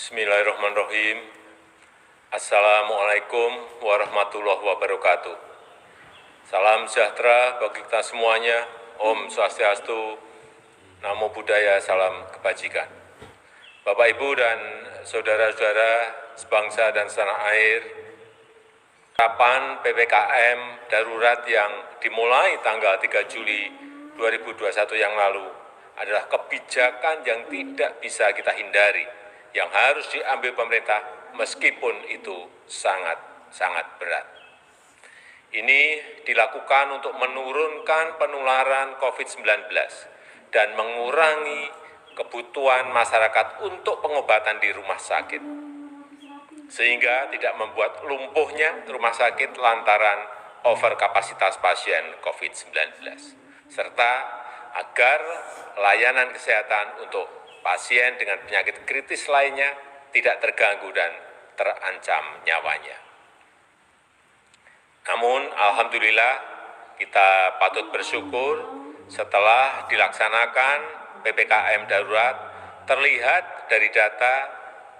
Bismillahirrahmanirrahim. Assalamualaikum warahmatullahi wabarakatuh. Salam sejahtera bagi kita semuanya. Om Swastiastu, Namo Buddhaya, salam kebajikan. Bapak, Ibu, dan saudara-saudara sebangsa dan setanah air, penerapan PPKM darurat yang dimulai tanggal 3 Juli 2021 yang lalu adalah kebijakan yang tidak bisa kita hindari, yang harus diambil pemerintah meskipun itu sangat berat. Ini dilakukan untuk menurunkan penularan COVID-19 dan mengurangi kebutuhan masyarakat untuk pengobatan di rumah sakit, sehingga tidak membuat lumpuhnya rumah sakit lantaran overkapasitas pasien COVID-19, serta agar layanan kesehatan untuk pasien dengan penyakit kritis lainnya tidak terganggu dan terancam nyawanya. Namun, alhamdulillah, kita patut bersyukur setelah dilaksanakan PPKM darurat, terlihat dari data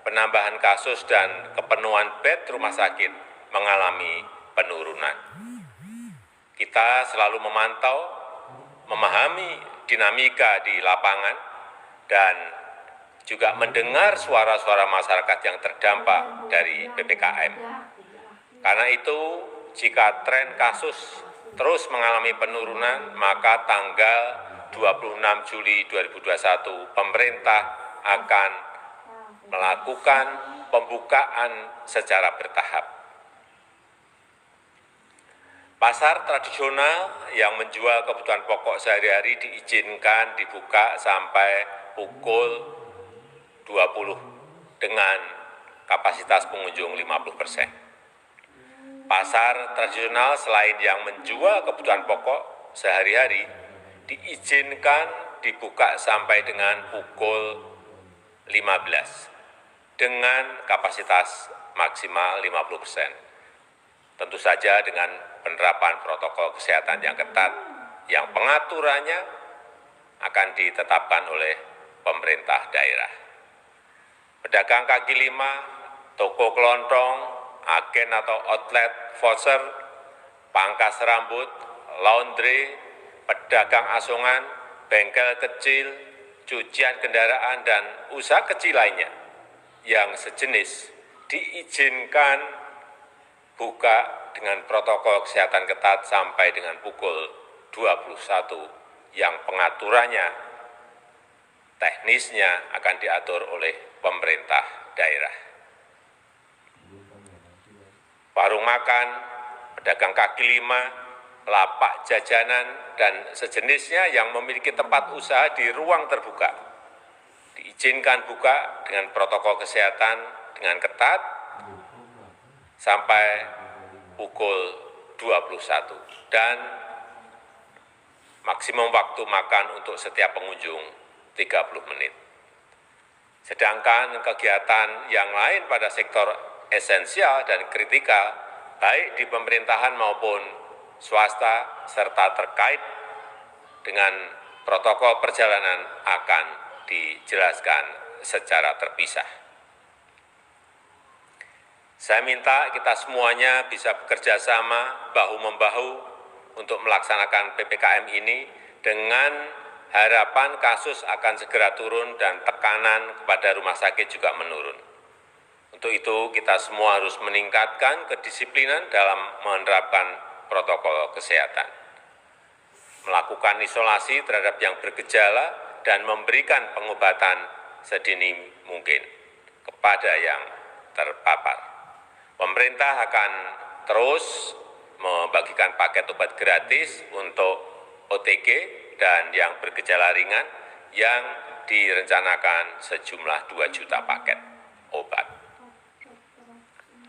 penambahan kasus dan kepenuhan bed rumah sakit mengalami penurunan. Kita selalu memantau, memahami dinamika di lapangan, dan juga mendengar suara-suara masyarakat yang terdampak dari PPKM. Karena itu, jika tren kasus terus mengalami penurunan, maka tanggal 26 Juli 2021 pemerintah akan melakukan pembukaan secara bertahap. Pasar tradisional yang menjual kebutuhan pokok sehari-hari diizinkan dibuka sampai pukul 20 dengan kapasitas pengunjung 50%. Pasar tradisional selain yang menjual kebutuhan pokok sehari-hari diizinkan dibuka sampai dengan pukul 15 dengan kapasitas maksimal 50%. Tentu saja dengan penerapan protokol kesehatan yang ketat, yang pengaturannya akan ditetapkan oleh pemerintah daerah. Pedagang kaki lima, toko kelontong, agen atau outlet, voucher, pangkas rambut, laundry, pedagang asongan, bengkel kecil, cucian kendaraan, dan usaha kecil lainnya yang sejenis diizinkan buka dengan protokol kesehatan ketat sampai dengan pukul 21 yang pengaturannya teknisnya akan diatur oleh pemerintah daerah. Warung makan, pedagang kaki lima, lapak jajanan, dan sejenisnya yang memiliki tempat usaha di ruang terbuka diizinkan buka dengan protokol kesehatan dengan ketat sampai pukul 21 dan maksimum waktu makan untuk setiap pengunjung 30 menit. Sedangkan kegiatan yang lain pada sektor esensial dan kritikal, baik di pemerintahan maupun swasta, serta terkait dengan protokol perjalanan akan dijelaskan secara terpisah. Saya minta kita semuanya bisa bekerja sama bahu-membahu untuk melaksanakan PPKM ini dengan harapan kasus akan segera turun dan tekanan kepada rumah sakit juga menurun. Untuk itu, kita semua harus meningkatkan kedisiplinan dalam menerapkan protokol kesehatan, melakukan isolasi terhadap yang bergejala, dan memberikan pengobatan sedini mungkin kepada yang terpapar. Pemerintah akan terus membagikan paket obat gratis untuk OTG dan yang bergejala ringan yang direncanakan sejumlah 2 juta paket obat.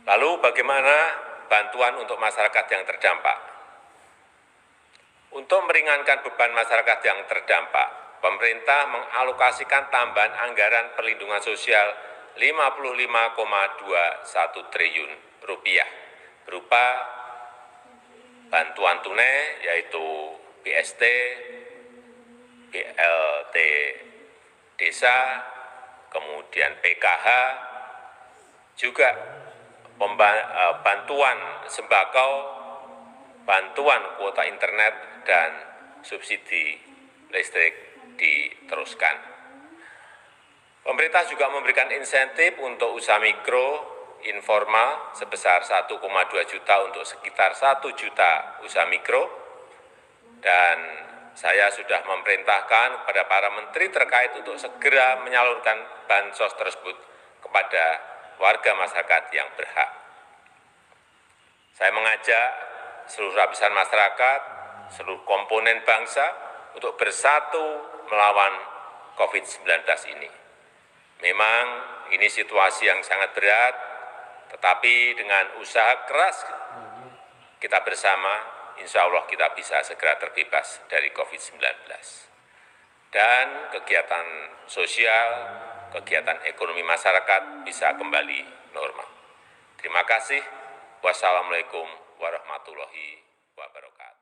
Lalu bagaimana bantuan untuk masyarakat yang terdampak? Untuk meringankan beban masyarakat yang terdampak, pemerintah mengalokasikan tambahan anggaran perlindungan sosial 55,21 triliun rupiah berupa bantuan tunai yaitu BST, BLT Desa, kemudian PKH, juga bantuan sembako, bantuan kuota internet, dan subsidi listrik diteruskan. Pemerintah juga memberikan insentif untuk usaha mikro informal sebesar 1,2 juta untuk sekitar 1 juta usaha mikro, dan saya sudah memerintahkan kepada para menteri terkait untuk segera menyalurkan bansos tersebut kepada warga masyarakat yang berhak. Saya mengajak seluruh lapisan masyarakat, seluruh komponen bangsa untuk bersatu melawan COVID-19 ini. Memang ini situasi yang sangat berat, tetapi dengan usaha keras kita bersama, insya Allah kita bisa segera terbebas dari COVID-19. Dan kegiatan sosial, kegiatan ekonomi masyarakat bisa kembali normal. Terima kasih. Wassalamualaikum warahmatullahi wabarakatuh.